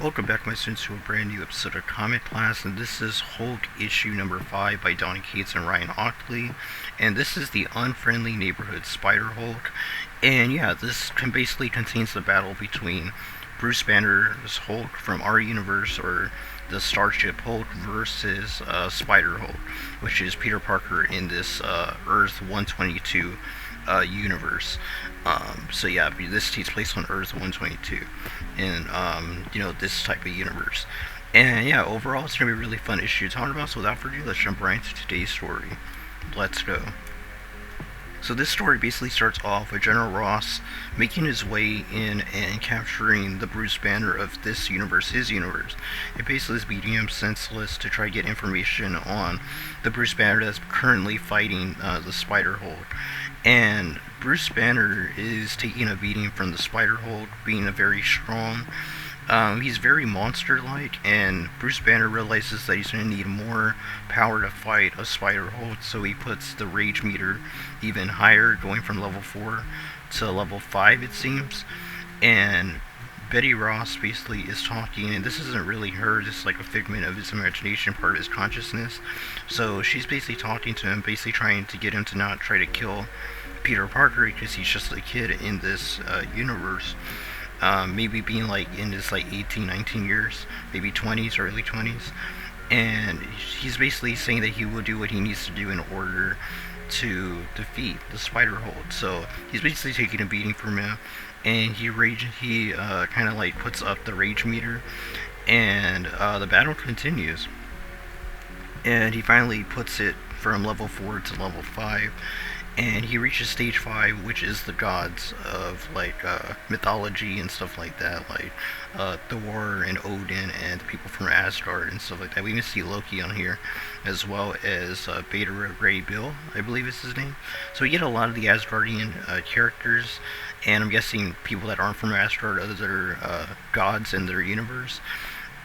Welcome back, my students, to a brand new episode of Comic Class, and this is Hulk issue number 5 by Donny Cates and Ryan Ockley, and this is the Unfriendly Neighborhood Spider-Hulk, and yeah, this basically contains the battle between Bruce Banner's Hulk from our universe, or the Starship Hulk, versus Spider-Hulk, which is Peter Parker in this Earth 122 universe. So yeah, this takes place on Earth 122, in this type of universe. And yeah, overall, it's gonna be a really fun issue to talk about. So without further ado, let's jump right into today's story. Let's go. So this story basically starts off with General Ross making his way in and capturing the Bruce Banner of this universe, his universe. It basically is beating him senseless to try to get information on the Bruce Banner that's currently fighting the Spider Hulk. And Bruce Banner is taking a beating from the Spider Hulk, being a very strong. He's very monster-like, and Bruce Banner realizes that he's going to need more power to fight a Spider Hulk, so he puts the rage meter even higher, going from level 4 to level 5, it seems. And Betty Ross basically is talking, and this isn't really her, this is like a figment of his imagination, part of his consciousness. So she's basically talking to him, basically trying to get him to not try to kill Peter Parker, because he's just a kid in this universe. Maybe being like in his like 18, 19 years, maybe 20s, early 20s. And he's basically saying that he will do what he needs to do in order to defeat the Spider Hulk. So he's basically taking a beating from him, and he kind of like puts up the rage meter, and the battle continues. And he finally puts it from level 4 to level 5, and he reaches stage 5, which is the gods of like mythology and stuff like that, like Thor and Odin and the people from Asgard and stuff like that. We even see Loki on here, as well as Beta Ray Bill, I believe is his name. So we get a lot of the Asgardian characters, and I'm guessing people that aren't from Asgard, other gods in their universe.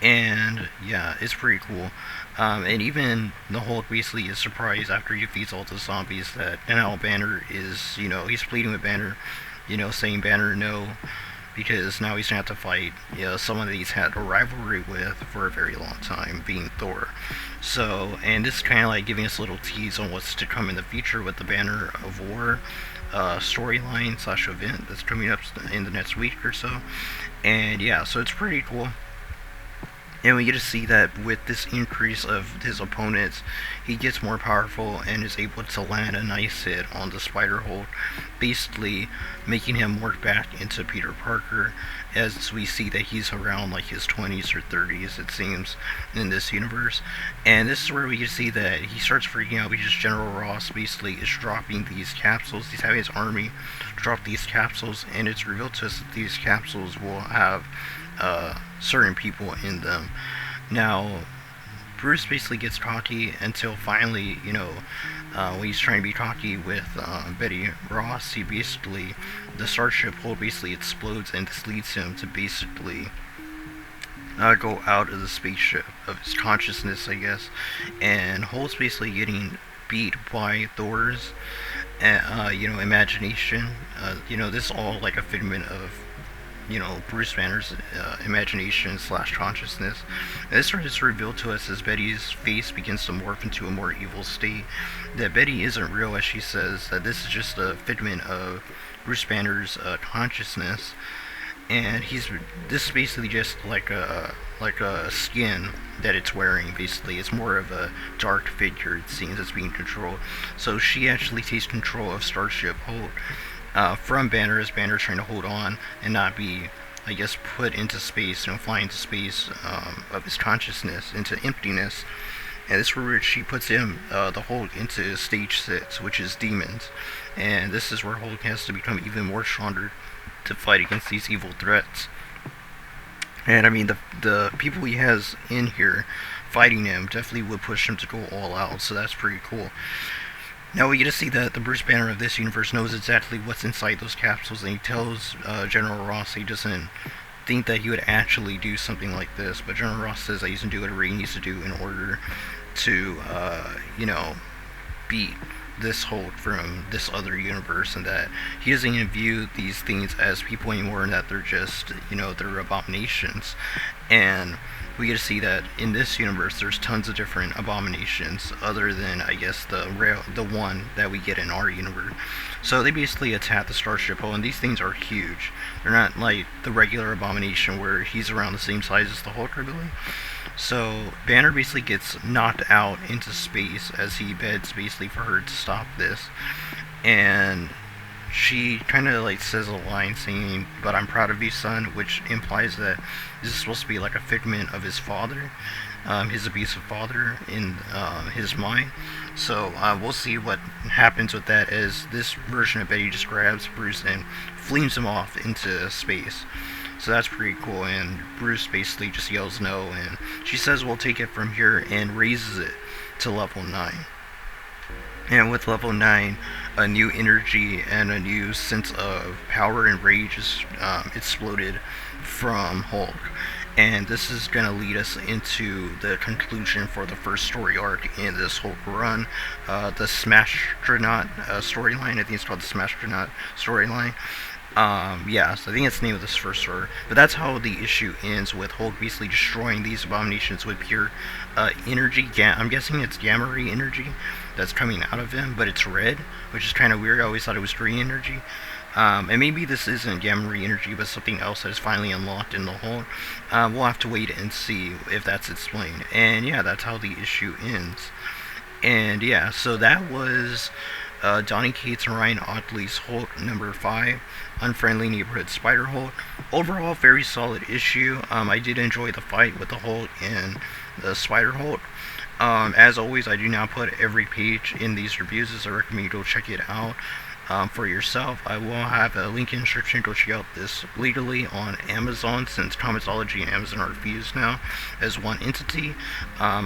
And yeah, it's pretty cool. And even the Hulk basically is surprised after he defeats all the zombies that now Banner is, he's pleading with Banner, saying Banner no, because now he's gonna have to fight, someone that he's had a rivalry with for a very long time, being Thor. So, and this is kind of like giving us a little tease on what's to come in the future with the Banner of War storyline / event that's coming up in the next week or so. And yeah, so it's pretty cool. And we get to see that with this increase of his opponents, he gets more powerful and is able to land a nice hit on the Spider Hulk, basically making him morph back into Peter Parker, as we see that he's around like his 20s or 30s, it seems, in this universe. And this is where we can see that he starts freaking out because General Ross basically is dropping these capsules. He's having his army drop these capsules, and it's revealed to us that these capsules will have certain people in them. Now, Bruce basically gets cocky until finally, when he's trying to be cocky with Betty Ross, the Starship Hulk basically explodes, and this leads him to basically go out of the spaceship of his consciousness, I guess. And Hulk's basically getting beat by Thor's, imagination. This is all like a figment of Bruce Banner's imagination / consciousness. And this is revealed to us as Betty's face begins to morph into a more evil state. That Betty isn't real, as she says, that this is just a figment of Bruce Banner's consciousness. And this is basically just like a skin that it's wearing. Basically, it's more of a dark figure, it seems, that's being controlled. So she actually takes control of Starship Hulk from Banner, as Banner trying to hold on and not be, I guess, put into space, fly into space of his consciousness, into emptiness. And this is where she puts him, the Hulk, into stage 6, which is demons. And this is where Hulk has to become even more stronger to fight against these evil threats. And I mean, the people he has in here fighting him definitely would push him to go all out, so that's pretty cool. Now we get to see that the Bruce Banner of this universe knows exactly what's inside those capsules, and he tells General Ross he doesn't think that he would actually do something like this, but General Ross says that he's going to do whatever he needs to do in order to, beat this Hulk from this other universe, and that he doesn't even view these things as people anymore, and that they're just, they're abominations. And we get to see that in this universe there's tons of different abominations other than, I guess, the one that we get in our universe. So they basically attack the Starship Hole, and these things are huge. They're not like the regular abomination where he's around the same size as the Hulk, I believe. So Banner basically gets knocked out into space as he begs basically for her to stop this, and she kind of like says a line saying, "But I'm proud of you, son," which implies that this is supposed to be like a figment of his father, his abusive father in his mind. So we'll see what happens with that, as this version of Betty just grabs Bruce and flings him off into space. So that's pretty cool, and Bruce basically just yells no, and she says we'll take it from here, and raises it to level 9. And with level 9, a new energy and a new sense of power and rage is exploded from Hulk. And this is going to lead us into the conclusion for the first story arc in this Hulk run, the Smashtronaut storyline. I think it's called the Smashtronaut storyline. So I think it's the name of this first story. But that's how the issue ends, with Hulk basically destroying these abominations with pure energy. I'm guessing it's gamma ray energy that's coming out of him, but it's red, which is kind of weird. I always thought it was green energy. And maybe this isn't gamma ray energy, but something else that is finally unlocked in the Hulk. We'll have to wait and see if that's explained. And yeah, that's how the issue ends. And yeah, so that was Donny Cates and Ryan Ottley's Hulk number 5, Unfriendly Neighborhood Spider-Hulk. Overall, very solid issue. I did enjoy the fight with the Hulk and the Spider-Hulk. As always, I do not put every page in these reviews, as I recommend you go check it out for yourself. I will have a link in the description. Go check out this legally on Amazon, since Comixology and Amazon are fused now as one entity.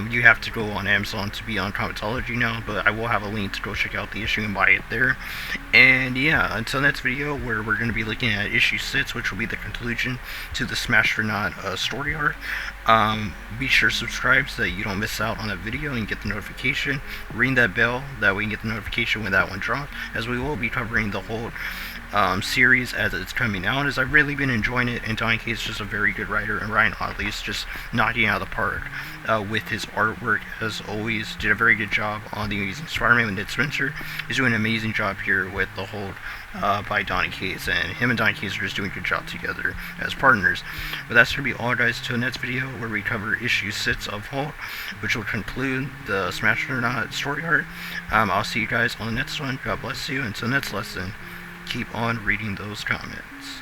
You have to go on Amazon to be on Comixology now, but I will have a link to go check out the issue and buy it there. And yeah, until next video, where we're going to be looking at issue 6, which will be the conclusion to the Smashtronaut story arc. Be sure to subscribe so that you don't miss out on that video and get the notification. Ring that bell, that way you can get the notification when that one drops, as we will be covering the whole series as it's coming out, as I've really been enjoying it. And Donny Cates is just a very good writer, and Ryan Ottley is just knocking out of the park with his artwork, as always. Did a very good job on The Amazing Spider-Man with Ned Spencer. He's doing an amazing job here with the Hulk by Donny Cates, and him and Donny Cates are just doing a good job together as partners. But that's going to be all, guys, till next video, where we cover issue 6 of Hulk, which will conclude the Smashtronaut story arc. I'll see you guys on the next one. God bless you. Until next lesson, keep on reading those comments.